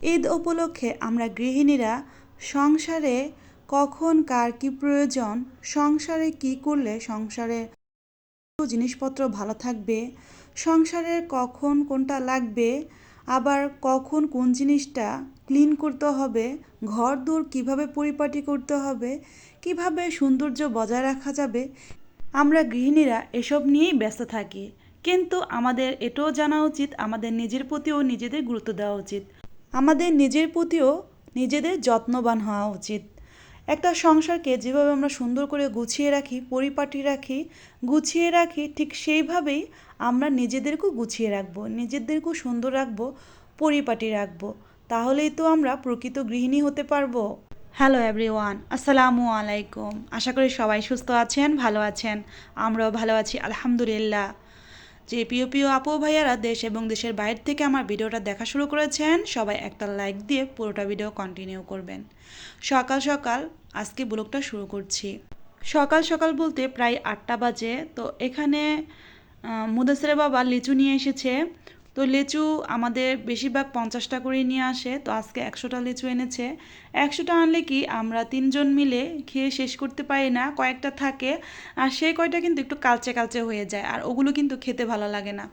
ঈদ উপলক্ষে আমরা গৃহিণীরা সংসারে কখন কার কী প্রয়োজন, সংসারে কী করলে সংসারে জিনিসপত্র ভালো থাকবে, সংসারের কখন কোনটা লাগবে, আবার কখন কোন জিনিসটা ক্লিন করতে হবে, ঘরদোর কীভাবে পরিপাটি করতে হবে, কিভাবে সৌন্দর্য বজায় রাখা যাবে, আমরা গৃহিণীরা এসব নিয়েই ব্যস্ত থাকি। কিন্তু আমাদের এটাও জানা উচিত, আমাদের নিজের প্রতিও নিজেদের গুরুত্ব দেওয়া উচিত, আমাদের নিজের প্রতিও নিজেদের যত্নবান হওয়া উচিত। একটা সংসারকে যেভাবে আমরা সুন্দর করে গুছিয়ে রাখি, পরিপাটি রাখি, গুছিয়ে রাখি, ঠিক সেইভাবেই আমরা নিজেদেরকেও গুছিয়ে রাখবো, নিজেদেরকেও সুন্দর রাখবো, পরিপাটি রাখবো। তাহলেই তো আমরা প্রকৃত গৃহিণী হতে পারবো। হ্যালো এভরিওয়ান, আসসালামু আলাইকুম। আশা করি সবাই সুস্থ আছেন, ভালো আছেন। আমরাও ভালো আছি আলহামদুলিল্লাহ। যে প্রিয় প্রিয় আপু ভাইয়ারা দেশ এবং দেশের বাইরে থেকে আমার ভিডিওটা দেখা শুরু করেছেন, সবাই একটা লাইক দিয়ে পুরোটা ভিডিও কন্টিনিউ করবেন। সকাল সকাল আজকে ব্লগটা শুরু করছি। সকাল সকাল বলতে প্রায় 8টা বাজে। তো এখানে মুদাসের বাবা লিচু নিয়ে এসেছে। তো লিচু আমাদের বেশিরভাগ 50টা করে নিয়ে আসে। তো আজকে 100টা লিচু এনেছে। 100টা আনলে কি আমরা 3জন মিলে খেয়ে শেষ করতে পারি না, কয়েকটা থাকে। আর সেই কয়টা কিন্তু একটু কালচে কালচে হয়ে যায়, আর ওগুলো কিন্তু খেতে ভালো লাগে না।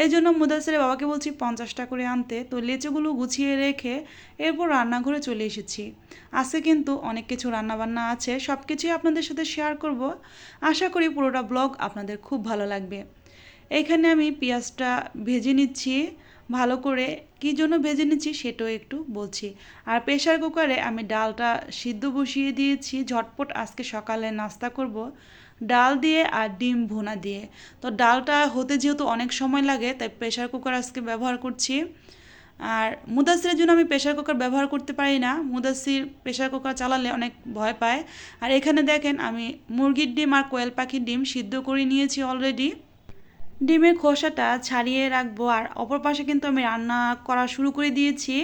এই জন্য মুদাসের বাবাকে বলছি 50টা করে আনতে। তো লিচুগুলো গুছিয়ে রেখে এরপর রান্নাঘরে চলে এসেছি। আজকে কিন্তু অনেক কিছু রান্নাবান্না আছে, সব কিছুই আপনাদের সাথে শেয়ার করব। আশা করি পুরোটা ব্লগ আপনাদের খুব ভালো লাগবে। এখানে আমি পেঁয়াজটা ভেজে নিচ্ছি ভালো করে। কী জন্য ভেজে নিচ্ছি সেটাও একটু বলছি। আর প্রেশার কুকারে আমি ডালটা সিদ্ধ বসিয়ে দিয়েছি, ঝটপট আজকে সকালে নাস্তা করব ডাল দিয়ে আর ডিম ভুনা দিয়ে। তো ডালটা হতে যেহেতু অনেক সময় লাগে, তাই প্রেশার কুকার আজকে ব্যবহার করছি। আর মুদাসিরের জন্য আমি প্রেশার কুকার ব্যবহার করতে পারি না, মুদাসির প্রেশার কুকার চালালে অনেক ভয় পায়। আর এখানে দেখেন আমি মুরগির ডিম আর কোয়েল পাখির ডিম সিদ্ধ করে নিয়েছি অলরেডি। ডিমের খোসাটা ছাড়িয়ে রাখবো। আর অপর পাশে কিন্তু আমি রান্না করা শুরু করে দিয়েছি।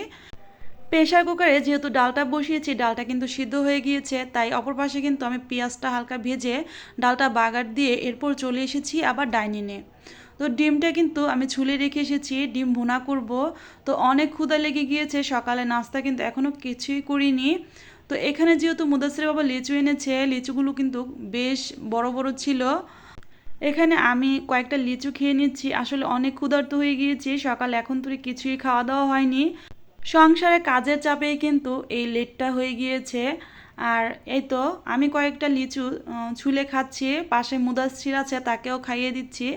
প্রেশার কুকারে যেহেতু ডালটা বসিয়েছি, ডালটা কিন্তু সিদ্ধ হয়ে গিয়েছে, তাই অপর পাশে কিন্তু আমি পেঁয়াজটা হালকা ভেজে ডালটা বাগার দিয়ে এরপর চলে এসেছি আবার ডাইনিংয়ে। তো ডিমটা কিন্তু আমি ছুলে রেখে এসেছি, ডিম ভুনা করব। তো অনেক ক্ষুধা লেগে গিয়েছে, সকালে নাস্তা কিন্তু এখনও কিছুই করিনি। তো এখানে যেহেতু মুদাসির বাবা লিচু এনেছে, লিচুগুলো কিন্তু বেশ বড় বড় ছিল। এখানে আমি কয়েকটা লিচু খেয়ে নিচ্ছি। আসলে অনেক ক্ষুধার্ত হয়ে গিয়েছি, সকাল এখন তো কিছুই খাওয়া দাওয়া হয়নি। সংসারে কাজের চাপেই কিন্তু এই লেটটা হয়ে গিয়েছে। আর এই তো আমি কয়েকটা লিচু ছুলে খাচ্ছি, পাশে মুদাসির আছে তাকেও খাইয়ে দিচ্ছি,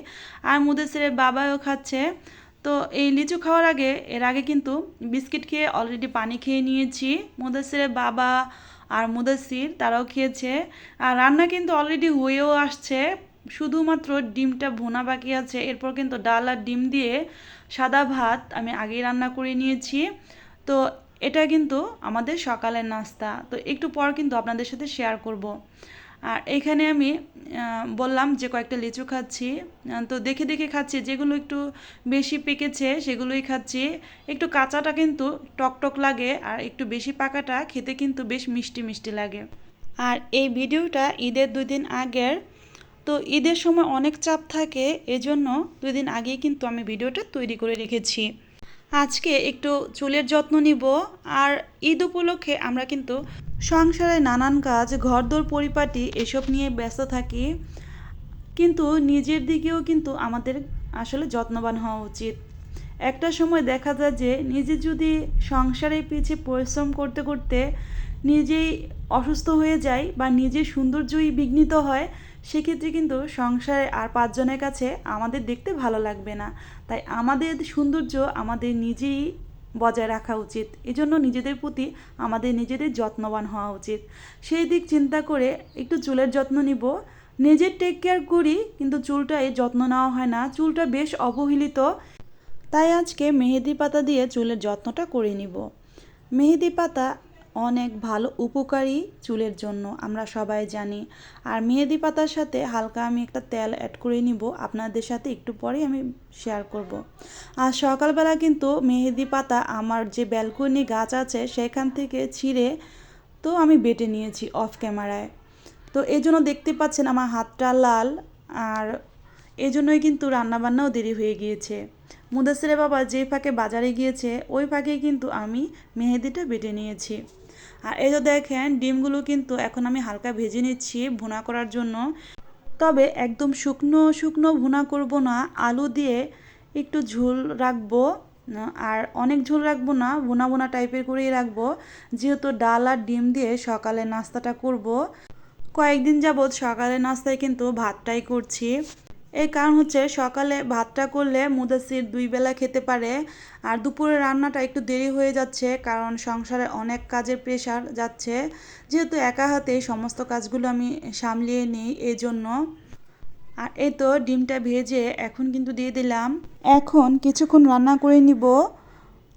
আর মুদাসিরের বাবাও খাচ্ছে। তো এই লিচু খাওয়ার আগে, এর আগে কিন্তু বিস্কিট খেয়ে অলরেডি পানি খেয়ে নিয়েছি। মুদাসিরের বাবা আর মুদাসির তারাও খেয়েছে। আর রান্না কিন্তু অলরেডি হয়েও আসছে, শুধুমাত্র ডিমটা ভুনা বাকি আছে। এরপর কিন্তু ডাল আর ডিম দিয়ে সাদা ভাত আমি আগেই রান্না করে নিয়েছি। তো এটা কিন্তু আমাদের সকালের নাস্তা। তো একটু পর কিন্তু আপনাদের সাথে শেয়ার করব। আর এখানে আমি বললাম যে কয়েকটা লিচু খাচ্ছি। তো দেখে দেখে খাচ্ছি, যেগুলো একটু বেশি পেকেছে সেগুলোই খাচ্ছি। একটু কাঁচাটা কিন্তু টক টক লাগে, আর একটু বেশি পাকাটা খেতে কিন্তু বেশ মিষ্টি মিষ্টি লাগে। আর এই ভিডিওটা ঈদের 2 দিন আগের। তো ঈদের সময় অনেক চাপ থাকে, এজন্য 2 দিন আগেই কিন্তু আমি ভিডিওটা তৈরি করে রেখেছি। আজকে একটু চুলের যত্ন নিব। আর ঈদ উপলক্ষে আমরা কিন্তু সংসারে নানান কাজ, ঘরদোর পরিপাটি এসব নিয়ে ব্যস্ত থাকি, কিন্তু নিজের দিকেও কিন্তু আমাদের আসলে যত্নবান হওয়া উচিত। একটা সময় দেখা যায় যে নিজে যদি সংসারের পিছিয়ে পরিশ্রম করতে করতে নিজেই অসুস্থ হয়ে যায় বা নিজের সৌন্দর্যই বিঘ্নিত হয়, সেক্ষেত্রে কিন্তু সংসারে আর 5 জনের কাছে আমাদের দেখতে ভালো লাগবে না। তাই আমাদের সৌন্দর্য আমাদের নিজেই বজায় রাখা উচিত। এজন্য নিজেদের প্রতি আমাদের নিজেদের যত্নবান হওয়া উচিত। সেই দিক চিন্তা করে একটু চুলের যত্ন নিব। নিজের টেক কেয়ার করি, কিন্তু চুলটাই যত্ন নেওয়া হয় না, চুলটা বেশ অবহেলিত। তাই আজকে মেহেদি পাতা দিয়ে চুলের যত্নটা করে নিব। মেহেদি পাতা অনেক ভালো উপকারী চুলের জন্য, আমরা সবাই জানি। আর মেহেদি পাতার সাথে হালকা আমি একটা তেল অ্যাড করে নিব, আপনাদের সাথে একটু পরেই আমি শেয়ার করব। আর সকালবেলা কিন্তু মেহেদি পাতা আমার যে ব্যালকনি গাছ আছে সেখান থেকে ছিঁড়ে তো আমি বেটে নিয়েছি অফ ক্যামেরায়। তো এই জন্য দেখতে পাচ্ছেন আমার হাতটা লাল। আর এই জন্যই কিন্তু রান্নাবান্নাও দেরি হয়ে গিয়েছে। মুদাসিরের বাবা যে ফাঁকে বাজারে গিয়েছে ওই ফাঁকে কিন্তু আমি মেহেদিটা বেটে নিয়েছি। আর এই তো দেখেন ডিমগুলো কিন্তু এখন আমি হালকা ভেজে নিচ্ছি ভুনা করার জন্য। তবে একদম শুকনো শুকনো ভুনা করব না, আলু দিয়ে একটু ঝোল রাখবো। আর অনেক ঝোল রাখবো না, ভুনা ভুনা টাইপের করেই রাখবো, যেহেতু ডাল আর ডিম দিয়ে সকালে নাস্তাটা করব। কয়েকদিন যাবৎ সকালে নাস্তায় কিন্তু ভাতটাই করছি। এই কারণ হচ্ছে সকালে ভাতটা করলে মুদাসির 2 বেলা খেতে পারে। আর দুপুরে রান্নাটা একটু দেরি হয়ে যাচ্ছে, কারণ সংসারে অনেক কাজের প্রেশার যাচ্ছে, যেহেতু একা হাতেই সমস্ত কাজগুলো আমি সামলিয়ে নিই এই জন্য। আর এই তো ডিমটা ভেজে এখন কিন্তু দিয়ে দিলাম। এখন কিছুক্ষণ রান্না করে নিব।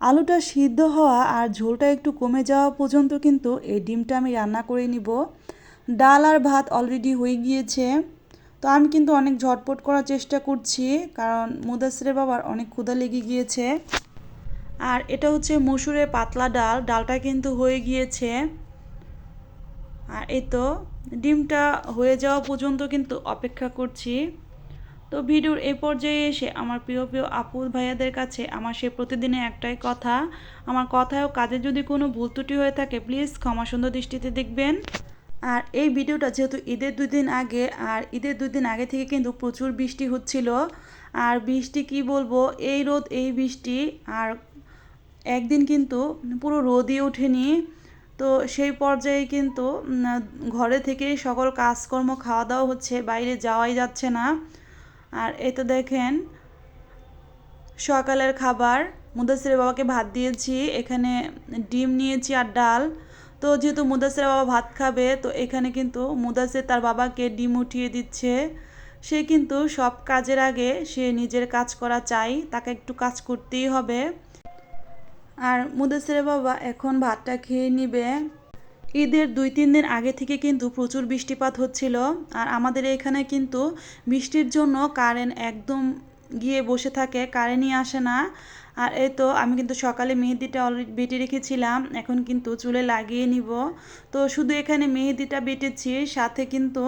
আলুটা সিদ্ধ হওয়া আর ঝোলটা একটু কমে যাওয়া পর্যন্ত কিন্তু এই ডিমটা আমি রান্না করে নিব। ডাল আর ভাত অলরেডি হয়ে গিয়েছে। তো আমি কিন্তু অনেক ঝটপট করার চেষ্টা করছি, কারণ মুদাসিরের বাবার অনেক ক্ষুধা লেগে গিয়েছে। আর এটা হচ্ছে মসুরের পাতলা ডাল, ডালটা কিন্তু হয়ে গিয়েছে। আর এই তো ডিমটা হয়ে যাওয়া পর্যন্ত কিন্তু অপেক্ষা করছি। তো ভিডিওর এই পর্যায়ে এসে আমার প্রিয় প্রিয় আপু ভাইয়াদের কাছে আমার সে প্রতিদিনের একটাই কথা, আমার কথায় ও কাজে যদি কোনো ভুল ত্রুটি হয়ে থাকে প্লিজ ক্ষমা সুন্দর দৃষ্টিতে দেখবেন। আর এই ভিডিওটা যেহেতু ঈদের 2 দিন আগে, আর ঈদের 2 দিন আগে থেকে কিন্তু প্রচুর বৃষ্টি হচ্ছিল। আর বৃষ্টি কি বলবো, এই রোদ এই বৃষ্টি, আর একদিন কিন্তু পুরো রোদই ওঠেনি। তো সেই পর্যায়ে কিন্তু ঘরে থেকেই সকল কাজকর্ম খাওয়া দাওয়া হচ্ছে, বাইরে যাওয়াই যাচ্ছে না। আর এই তো দেখেন সকালের খাবার, মুদাসিরের বাবাকে ভাত দিয়েছি, এখানে ডিম নিয়েছি আর ডাল। তো যেহেতু মুদাসিরের বাবা ভাত খাবে, তো এখানে কিন্তু মুদাসির তার বাবাকে ডিম উঠিয়ে দিচ্ছে। সে কিন্তু সব কাজের আগে সে নিজের কাজ করা চাই, তাকে একটু কাজ করতেই হবে। আর মুদাসিরের বাবা এখন ভাতটা খেয়ে নিবে। ঈদের 2-3 দিন আগে থেকে কিন্তু প্রচুর বৃষ্টিপাত হচ্ছিল। আর আমাদের এখানে কিন্তু বৃষ্টির জন্য কারেন্ট একদম গিয়ে বসে থাকে, কারেন্টই আসে না। আর এই তো আমি কিন্তু সকালে মেহেদিটা অলরেডি বেটে রেখেছিলাম, এখন কিন্তু চুলে লাগিয়ে নিব। তো শুধু এখানে মেহেদিটা বেটেছি, সাথে কিন্তু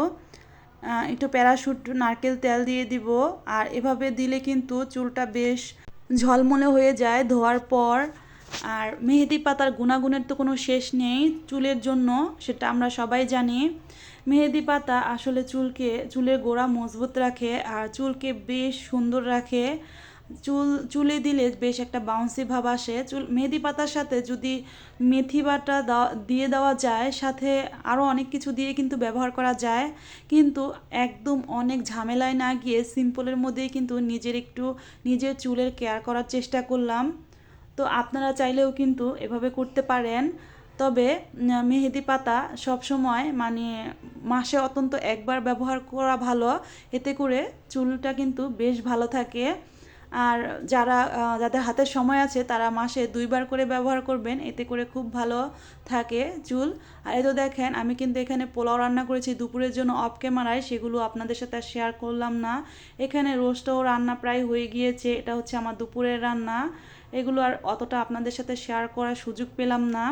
একটু প্যারাশুট নারকেল তেল দিয়ে দিব। আর এভাবে দিলে কিন্তু চুলটা বেশ ঝলমলে হয়ে যায় ধোয়ার পর। আর মেহেদি পাতার গুণাগুণের তো কোনো শেষ নেই চুলের জন্য, সেটা আমরা সবাই জানি। মেহেদি পাতা আসলে চুলের গোড়া মজবুত রাখে আর চুলকে বেশ সুন্দর রাখে। চুলে দিলে বেশ একটা বাউন্সি ভাব আসে। মেহেদি পাতার সাথে যদি মেথি বাটা দিয়ে দেওয়া যায়, সাথে আরও অনেক কিছু দিয়ে কিন্তু ব্যবহার করা যায়। কিন্তু একদম অনেক ঝামেলায় না গিয়ে সিম্পলের মধ্যেই কিন্তু নিজের চুলের কেয়ার করার চেষ্টা করলাম। তো আপনারা চাইলেও কিন্তু এভাবে করতে পারেন। তবে মেহেদি পাতা সবসময় মানে মাসে অন্তত একবার ব্যবহার করা ভালো, এতে করে চুলটা কিন্তু বেশ ভালো থাকে। আর যাদের হাতে সময় আছে তারা মাসে 2বার করে ব্যবহার করবেন, এতে করে খুব ভালো থাকে চুল। আর এই তো দেখেন আমি কিন্তু এখানে পোলাও রান্না করেছি দুপুরের জন্য অফ ক্যামেরায়, সেগুলো আপনাদের সাথে শেয়ার করলাম না। এখানে রোস্টও রান্না প্রায় হয়ে গিয়েছে, এটা হচ্ছে আমার দুপুরের রান্না। এগুলো আর অতটা আপনাদের সাথে শেয়ার করার সুযোগ পেলাম না।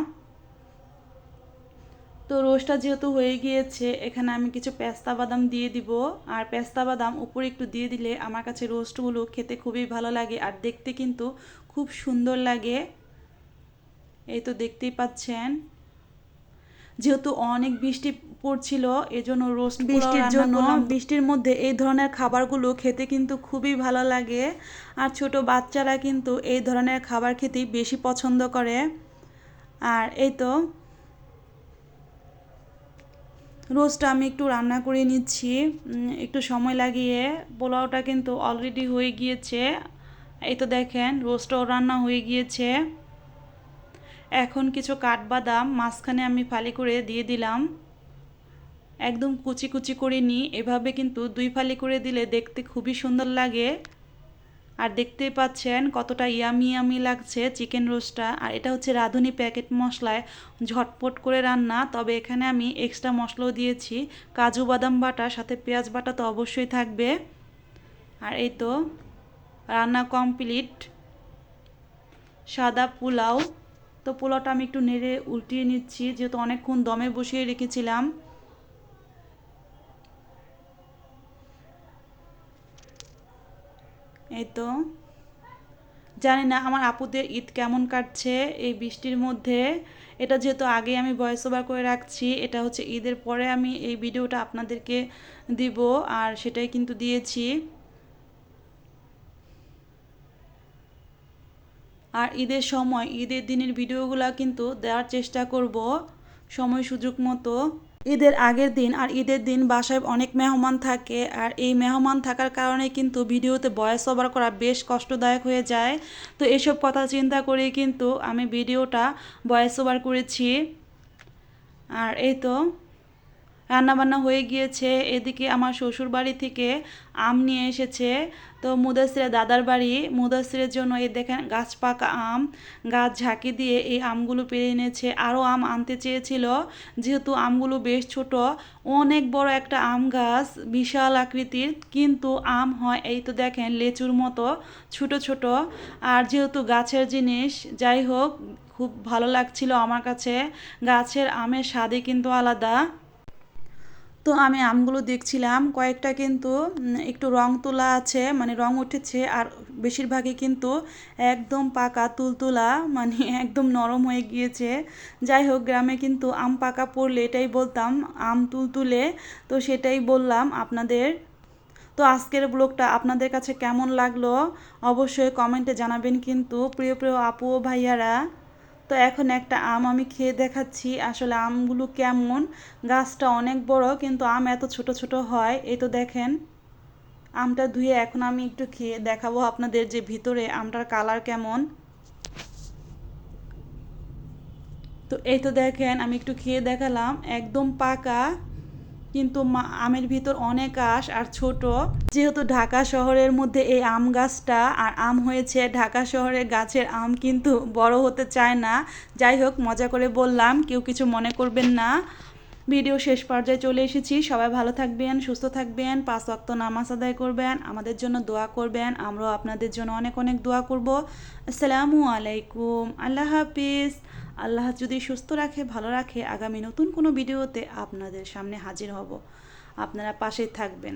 তো রোস্টটা যেহেতু হয়ে গিয়েছে, এখানে আমি কিছু পেস্তা বাদাম দিয়ে দিব। আর পেস্তা বাদাম উপরে একটু দিয়ে দিলে আমার কাছে রোস্টগুলো খেতে খুবই ভালো লাগে আর দেখতে কিন্তু খুব সুন্দর লাগে। এই তো দেখতেই পাচ্ছেন, যেহেতু অনেক বৃষ্টি পড়ছিল এজন্য রোস্ট বৃষ্টির জন্য বৃষ্টির মধ্যে এই ধরনের খাবারগুলো খেতে কিন্তু খুবই ভালো লাগে। আর ছোট বাচ্চারা কিন্তু এই ধরনের খাবার খেতেই বেশি পছন্দ করে। আর এই তো রোস্টটা আমি একটু রান্না করে নিচ্ছি একটু সময় লাগিয়ে। পোলাওটা কিন্তু অলরেডি হয়ে গিয়েছে। এই তো দেখেন রোস্টটাও রান্না হয়ে গিয়েছে। এখন কিছু কাঠবাদাম মাঝখানে আমি ফালি করে দিয়ে দিলাম, একদম কুচি কুচি করে নিই। এভাবে কিন্তু 2 ফালি করে দিলে দেখতে খুবই সুন্দর লাগে। আর দেখতেই পাচ্ছেন কতটা ইয়ামি ইয়ামি লাগছে চিকেন রোস্টটা। আর এটা হচ্ছে রাঁধুনি প্যাকেট মশলায় ঝটপট করে রান্না। তবে এখানে আমি এক্সট্রা মশলাও দিয়েছি, কাজু বাদাম বাটা, সাথে পেঁয়াজ বাটা তো অবশ্যই থাকবে। আর এই তো রান্না কমপ্লিট, সাদা পোলাও। তো পোলাওটা আমি একটু নেড়ে উল্টিয়ে নিচ্ছি, যেহেতু অনেকক্ষণ দমে বসিয়ে রেখেছিলাম। এই তো জানি না আমার আপুদের ঈদ কেমন কাটছে এই বৃষ্টির মধ্যে। এটা যেহেতু আগে আমি ভয়েস ওভার করে রাখছি, এটা হচ্ছে ঈদের পরে আমি এই ভিডিওটা আপনাদেরকে দিব, আর সেটাই কিন্তু দিয়েছি। আর ঈদের সময় ঈদের দিনের ভিডিওগুলো কিন্তু দেওয়ার চেষ্টা করব সময় সুযোগ মতো। ঈদের আগের দিন আর ঈদের দিন বাসায় অনেক মেহমান থাকে, আর এই মেহমান থাকার কারণে কিন্তু ভিডিওতে ভয়েস ওভার করা বেশ কষ্টদায়ক হয়ে যায়। তো এসব কথা চিন্তা করেই কিন্তু আমি ভিডিওটা ভয়েস ওভার করেছি। আর এই তো রান্নাবান্না হয়ে গিয়েছে। এদিকে আমার শ্বশুর বাড়ি থেকে আম নিয়ে এসেছে। তো মুদাসিরের দাদার বাড়ি, মুদাসিরের জন্য এই দেখেন গাছ পাকা আম, গাছ ঝাঁকি দিয়ে এই আমগুলো পেরে এনেছে। আরও আম আনতে চেয়েছিল, যেহেতু আমগুলো বেশ ছোট। অনেক বড় একটা আম গাছ, বিশাল আকৃতির, কিন্তু আম হয় এই তো দেখেন লেচুর মতো ছোট ছোট। আর যেহেতু গাছের জিনিস, যাই হোক, খুব ভালো লাগছিল আমার কাছে। গাছের আমের স্বাদই কিন্তু আলাদা। তো আমি আমগুলো দেখছিলাম, কয়েকটা কিন্তু একটু রং তোলা আছে, মানে রং উঠেছে, আর বেশিরভাগই কিন্তু একদম পাকা তুলতুলা, মানে একদম নরম হয়ে গিয়েছে। যাই হোক, গ্রামে কিন্তু আম পাকা পড়লে এটাই বলতাম আম তুলতুলে। তো সেটাই বললাম আপনাদের। তো আজকের ব্লগটা আপনাদের কাছে কেমন লাগলো অবশ্যই কমেন্টে জানাবেন কিন্তু প্রিয় প্রিয় আপু ও ভাইয়ারা। তো এখন একটা আম আমি খেয়ে দেখাচ্ছি আসলে আমগুলো কেমন। গাছটা অনেক বড় কিন্তু আম এত ছোট ছোট হয়। এই তো দেখেন, আমটা ধুয়ে এখন আমি একটু খেয়ে দেখাবো আপনাদের যে ভিতরে আমটার কালার কেমন। তো এই তো দেখেন আমি একটু খেয়ে দেখালাম, একদম পাকা, কিন্তু আমের ভিতর অনেক আঁশ আর ছোট। যেহেতু ঢাকা শহরের মধ্যে এই আম গাছটা, আর আম হয়েছে, ঢাকা শহরের গাছের আম কিন্তু বড় হতে চায় না। যাই হোক, মজা করে বললাম, কেউ কিছু মনে করবেন না। ভিডিও শেষ পর্যায়ে চলে এসেছি। সবাই ভালো থাকবেন, সুস্থ থাকবেন, 5 ওয়াক্ত নামাজ আদায় করবেন, আমাদের জন্য দোয়া করবেন, আমরাও আপনাদের জন্য অনেক অনেক দোয়া করব। আসসালামু আলাইকুম, আল্লাহ হাফিজ। আল্লাহ যদি সুস্থ রাখে, ভালো রাখে, আগামী নতুন কোনো ভিডিওতে আপনাদের সামনে হাজির হব। আপনারা পাশেই থাকবেন।